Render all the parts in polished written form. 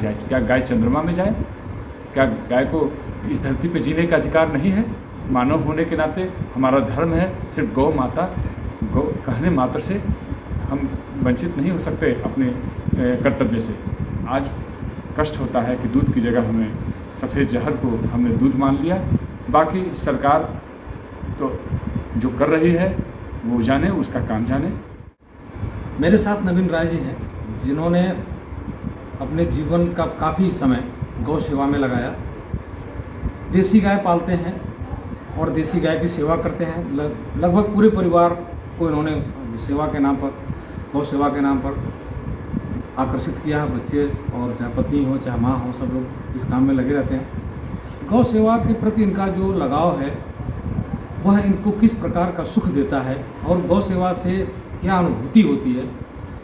जाए? क्या गाय चंद्रमा में जाए? क्या गाय को इस धरती पे जीने का अधिकार नहीं है? मानव होने के नाते हमारा धर्म है, सिर्फ गौ माता गौ कहने मात्र से हम वंचित नहीं हो सकते अपने कर्तव्य से। आज कष्ट होता है कि दूध की जगह हमें सफ़ेद जहर को हमने दूध मान लिया। बाकी सरकार तो जो कर रही है वो जाने, उसका काम जाने। मेरे साथ नवीन राय जी हैं, जिन्होंने अपने जीवन का काफ़ी समय गौ सेवा में लगाया। देसी गाय पालते हैं और देसी गाय की सेवा करते हैं। लगभग पूरे परिवार को इन्होंने सेवा के नाम पर, गौ सेवा के नाम पर आकर्षित किया। बच्चे और चाहे पत्नी हो चाहे माँ हो, सब लोग इस काम में लगे रहते हैं। गौ सेवा के प्रति इनका जो लगाव है वह इनको किस प्रकार का सुख देता है और गौ सेवा से क्या अनुभूति होती है।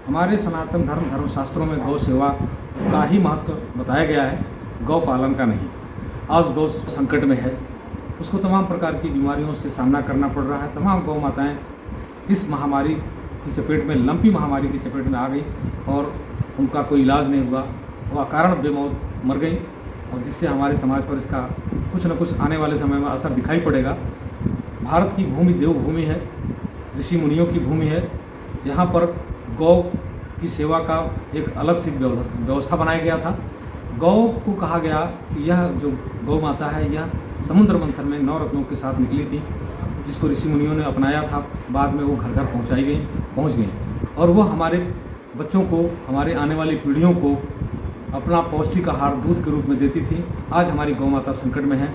हमारे सनातन धर्मशास्त्रों में गौ सेवा का ही महत्व बताया गया है, गौ पालन का नहीं। आज गौ संकट में है, उसको तमाम प्रकार की बीमारियों से सामना करना पड़ रहा है। तमाम गौ माताएँ इस महामारी की चपेट में, लंपी महामारी की चपेट में आ गई और उनका कोई इलाज नहीं हुआ, वो अकारण बेमौत मर गई, और जिससे हमारे समाज पर इसका कुछ न कुछ आने वाले समय में असर दिखाई पड़ेगा। भारत की भूमि देवभूमि है, ऋषि मुनियों की भूमि है। यहाँ पर गौ की सेवा का एक अलग सी व्यवस्था बनाया गया था। गौ को कहा गया कि यह जो गौ माता है यह समुद्र मंथन में 9 रत्नों के साथ निकली थी, जिसको ऋषि मुनियों ने अपनाया था। बाद में वो घर घर पहुँच गई और वह हमारे बच्चों को, हमारे आने वाली पीढ़ियों को अपना पौष्टिक आहार दूध के रूप में देती थी। आज हमारी गौ माता संकट में है।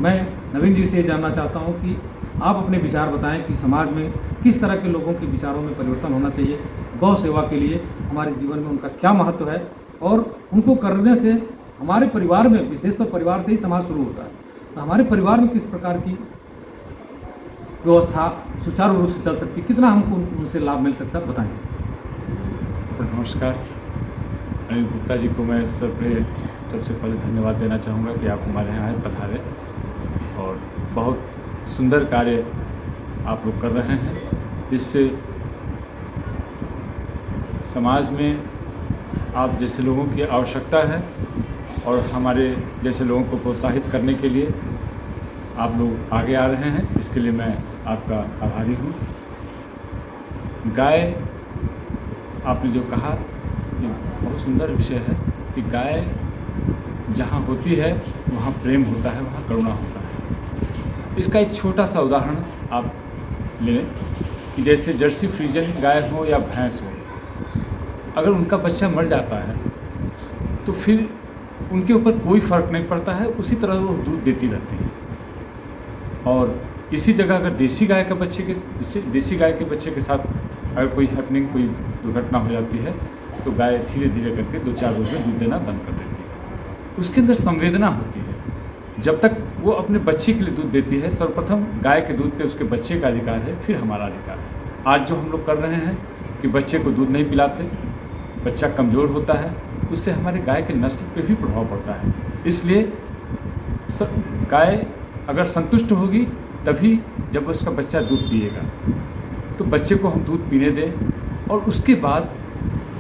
मैं नवीन जी से जानना चाहता हूँ कि आप अपने विचार बताएं कि समाज में किस तरह के लोगों के विचारों में परिवर्तन होना चाहिए। गौ सेवा के लिए हमारे जीवन में उनका क्या महत्व है और उनको करने से हमारे परिवार में, विशेषतः परिवार से ही समाज शुरू होता है, तो हमारे परिवार में किस प्रकार की व्यवस्था सुचारू रूप से चल सकती, कितना हमको उनसे लाभ मिल सकता है, बताएं। नमस्कार। अनिल गुप्ता जी को मैं सबसे पहले धन्यवाद देना चाहूँगा कि आप हमारे यहाँ आए, पधारे और बहुत सुंदर कार्य आप लोग कर रहे हैं। इससे समाज में आप जैसे लोगों की आवश्यकता है और हमारे जैसे लोगों को प्रोत्साहित करने के लिए आप लोग आगे आ रहे हैं, इसके लिए मैं आपका आभारी हूँ। गाय, आपने जो कहा ये बहुत सुंदर विषय है कि गाय जहाँ होती है वहाँ प्रेम होता है, वहाँ करुणा होता है। इसका एक छोटा सा उदाहरण आप लें कि जैसे जर्सी फ्रीजन गाय हो या भैंस हो, अगर उनका बच्चा मर जाता है तो फिर उनके ऊपर कोई फ़र्क नहीं पड़ता है, उसी तरह वो दूध देती रहती है। और इसी जगह अगर देसी गाय के बच्चे के साथ अगर कोई हैपनिंग, कोई दुर्घटना हो जाती है तो गाय धीरे धीरे करके 2-4 रोज में दूध देना बंद कर देती है। उसके अंदर संवेदना होती है। जब तक वो अपने बच्चे के लिए दूध देती है, सर्वप्रथम गाय के दूध पे उसके बच्चे का अधिकार है, फिर हमारा अधिकार है। आज जो हम लोग कर रहे हैं कि बच्चे को दूध नहीं पिलाते, बच्चा कमज़ोर होता है, उससे हमारे गाय के नस्ल पे भी प्रभाव पड़ता है। इसलिए गाय अगर संतुष्ट होगी तभी जब उसका बच्चा दूध पिएगा, तो बच्चे को हम दूध पीने दें और उसके बाद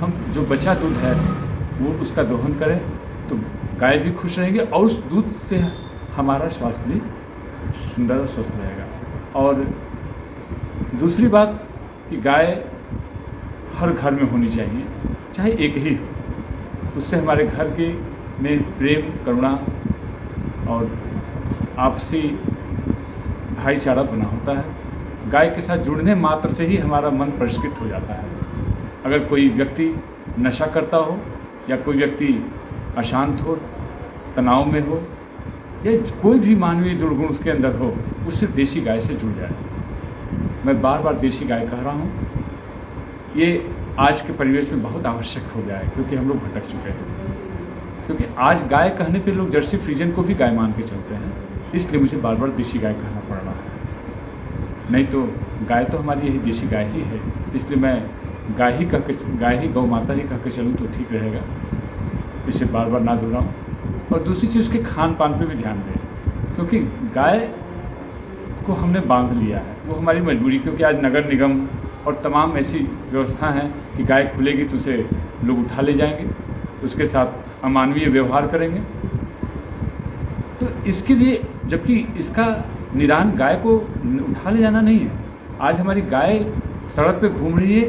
हम जो बचा दूध है वो उसका दोहन करें, तो गाय भी खुश रहेगी और उस दूध से हमारा स्वास्थ्य भी सुंदर और स्वस्थ रहेगा। और दूसरी बात कि गाय हर घर में होनी चाहिए, चाहे एक ही हो। उससे हमारे घर के में प्रेम, करुणा और आपसी भाईचारा बना होता है। गाय के साथ जुड़ने मात्र से ही हमारा मन परिष्कृत हो जाता है। अगर कोई व्यक्ति नशा करता हो या कोई व्यक्ति अशांत हो, तनाव में हो या कोई भी मानवीय दुर्गुण उसके अंदर हो, उससे देसी गाय से जुड़ जाए। मैं बार बार देसी गाय कह रहा हूँ, ये आज के परिवेश में बहुत आवश्यक हो गया है, क्योंकि हम लोग भटक चुके हैं। क्योंकि आज गाय कहने पे लोग जर्सी फ्रीजन को भी गाय मान के चलते हैं, इसलिए मुझे बार बार देसी गाय कहना पड़ रहा है। नहीं तो गाय तो हमारी यही देसी गाय ही है, इसलिए मैं गाय ही गौ माता ही कह के चलूँ तो ठीक रहेगा। इसे बार बार ना दोहराऊँ। और दूसरी चीज़ उसके खान पान पे भी ध्यान दें, क्योंकि गाय को हमने बांध लिया है, वो हमारी मजबूरी। क्योंकि आज नगर निगम और तमाम ऐसी व्यवस्था हैं कि गाय खुलेगी तो उसे लोग उठा ले जाएंगे, उसके साथ अमानवीय व्यवहार करेंगे। तो इसके लिए, जबकि इसका निदान गाय को उठा ले जाना नहीं है। आज हमारी गाय सड़क पे घूम रही है,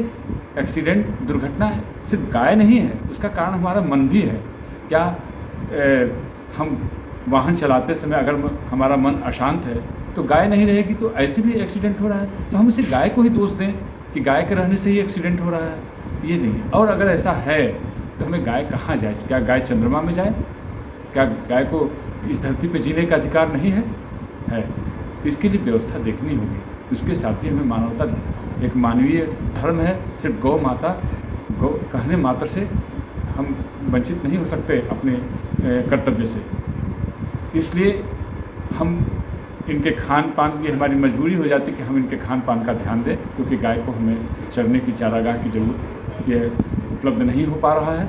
एक्सीडेंट, दुर्घटना है, सिर्फ गाय नहीं है, उसका कारण हमारा मन भी है। क्या हम वाहन चलाते समय अगर हमारा मन अशांत है तो गाय नहीं रहेगी तो ऐसे भी एक्सीडेंट हो रहा है। तो हम इसे गाय को ही दोष दें कि गाय के रहने से ही एक्सीडेंट हो रहा है, ये नहीं। और अगर ऐसा है तो हमें गाय कहाँ जाए? क्या गाय चंद्रमा में जाए? क्या गाय को इस धरती पर जीने का अधिकार नहीं है? इसके लिए व्यवस्था देखनी होगी। उसके साथ ही हमें मानवता, एक मानवीय धर्म है, सिर्फ गौ माता, गौ कहने मात्र से हम वंचित नहीं हो सकते अपने कर्तव्य से। इसलिए हम इनके खान पान की हमारी मजबूरी हो जाती है कि हम इनके खान पान का ध्यान दें, क्योंकि गाय को हमें चरने की चारागाह की जरूरत ये उपलब्ध नहीं हो पा रहा है।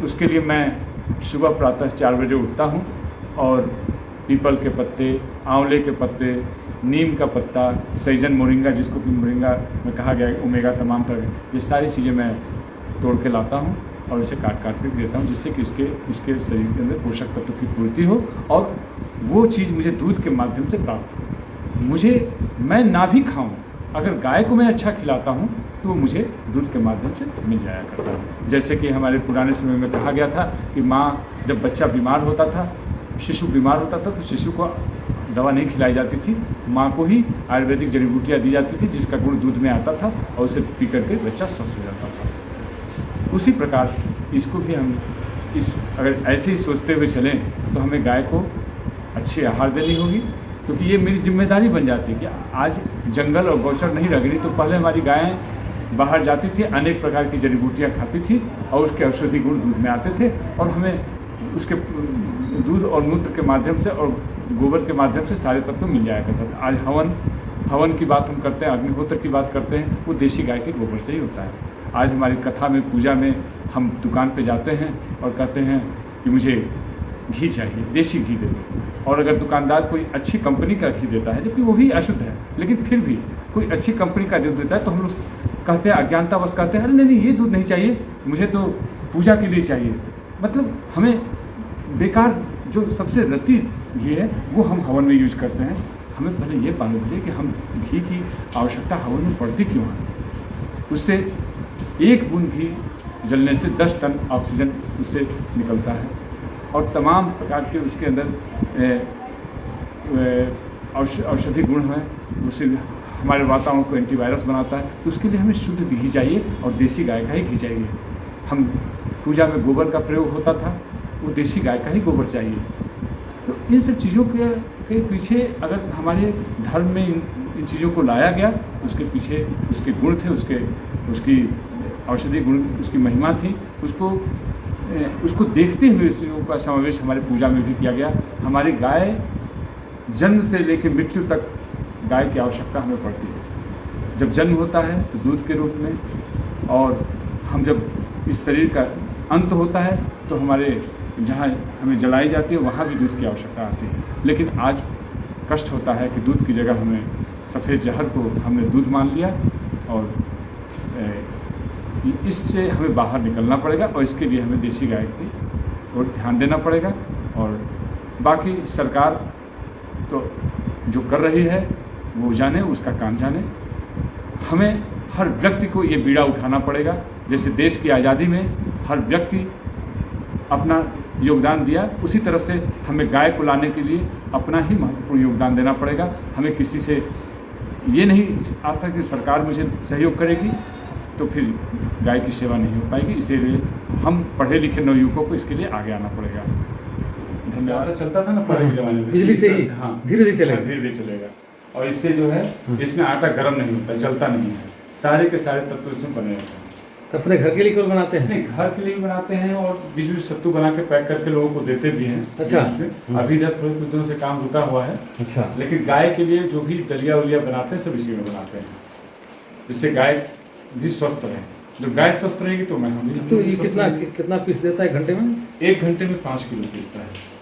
उसके लिए मैं सुबह प्रातः 4 बजे उठता हूँ और पीपल के पत्ते, आंवले के पत्ते, नीम का पत्ता, सैजन, मोरिंगा, जिसको कि मोरिंगा में कहा गया है ओमेगा तमाम तरह, ये सारी चीज़ें मैं तोड़ के लाता हूँ और इसे काट के देता हूँ, जिससे कि इसके शरीर के अंदर पोषक तत्व की पूर्ति हो और वो चीज़ मुझे दूध के माध्यम से प्राप्त हो। मैं ना भी खाऊं, अगर गाय को मैं अच्छा खिलाता हूं तो वो मुझे दूध के माध्यम से मिल जाया करता है। जैसे कि हमारे पुराने समय में कहा गया था कि माँ जब बच्चा बीमार होता था, शिशु बीमार होता था, तो शिशु को दवा नहीं खिलाई जाती थी, माँ को ही आयुर्वेदिक जड़ी बूटियाँ दी जाती थी जिसका गुण दूध में आता था और उसे पी करके बच्चा स्वस्थ हो जाता था। उसी प्रकार इसको भी हम अगर ऐसे ही सोचते हुए चलें तो हमें गाय को अच्छी आहार देनी होगी, क्योंकि ये मेरी जिम्मेदारी बन जाती है कि आज जंगल और गौचर नहीं रह गई तो पहले हमारी गायें बाहर जाती थी, अनेक प्रकार की जड़ी बूटियाँ खाती थी और उसके औषधि गुण दूध में आते थे और हमें उसके दूध और मूत्र के माध्यम से और गोबर के माध्यम से सारे तत्व मिल जाया करता था। आज हवन की बात हम करते हैं, अग्निहोत्र की बात करते हैं, वो देसी गाय के गोबर से ही होता है। आज हमारी कथा में, पूजा में हम दुकान पे जाते हैं और कहते हैं कि मुझे घी चाहिए, देसी घी दे दो, और अगर दुकानदार कोई अच्छी कंपनी का घी देता है, जबकि वो भी अशुद्ध है, लेकिन फिर भी कोई अच्छी कंपनी का दूध देता है तो हम लोग कहते हैं, अज्ञानतावश कहते हैं, अरे नहीं ये दूध नहीं चाहिए, मुझे तो पूजा के लिए चाहिए। मतलब हमें बेकार जो सबसे रत्ती घी है वो हम हवन में यूज करते हैं। हमें पहले ये मालूम है कि हम घी की आवश्यकता हवन में पड़ती क्यों है। उससे एक बूंद घी जलने से 10 टन ऑक्सीजन उससे निकलता है और तमाम प्रकार के उसके अंदर औषधि गुण हैं, उससे हमारे वातावरण को एंटीवायरस बनाता है। तो उसके लिए हमें शुद्ध घी चाहिए और देसी गाय का ही घी चाहिए। हम पूजा में गोबर का प्रयोग होता था, वो देसी गाय का ही गोबर चाहिए। तो इन सब चीज़ों के पीछे अगर हमारे धर्म में इन चीज़ों को लाया गया, उसके पीछे उसके गुण थे, उसकी औषधि गुण, उसकी महिमा थी, उसको देखते हुए इस चीज़ों का समावेश हमारे पूजा में भी किया गया। हमारी गाय जन्म से लेकर मृत्यु तक गाय की आवश्यकता हमें पड़ती है। जब जन्म होता है तो दूध के रूप में, और हम जब इस शरीर का अंत होता है तो हमारे जहाँ हमें जलाई जाती है वहाँ भी दूध की आवश्यकता आती है। लेकिन आज कष्ट होता है कि दूध की जगह हमें सफ़ेद जहर को हमने दूध मान लिया और इससे हमें बाहर निकलना पड़ेगा और इसके लिए हमें देसी गाय की ओर ध्यान देना पड़ेगा। और बाकी सरकार तो जो कर रही है वो जाने, उसका काम जाने। हमें हर व्यक्ति को ये बीड़ा उठाना पड़ेगा। जैसे देश की आज़ादी में हर व्यक्ति अपना योगदान दिया, उसी तरह से हमें गाय को लाने के लिए अपना ही महत्वपूर्ण योगदान देना पड़ेगा। हमें किसी से ये नहीं आशा कि सरकार मुझे सहयोग करेगी तो फिर गाय की सेवा नहीं हो पाएगी। इसीलिए हम पढ़े लिखे नवयुवकों को इसके लिए आगे आना पड़ेगा। धन्यवाद। चलता था ना पहले के ज़माने में, बिजली से ही, हाँ, धीरे धीरे चलेगा, धीरे धीरे चलेगा। और इससे जो है इसमें आटा गर्म नहीं होता, जलता नहीं है, सारे के सारे तत्व इसमें बने रहते हैं। तो अपने घर के लिए क्यों बनाते हैं? नहीं, घर के लिए भी बनाते हैं और बीच बीच सत्तू बना के पैक करके लोगों को देते भी हैं। अच्छा। अभी इधर थोड़े कुछ दिनों से काम रुका हुआ है। अच्छा। लेकिन गाय के लिए जो भी दलिया उलिया बनाते हैं सब इसी में बनाते हैं, जिससे गाय भी स्वस्थ रहे। जब गाय स्वस्थ रहेगी तो मैं हम। तो ये कितना पीस देता है घंटे में? 1 घंटे में 5 किलो पीसता है।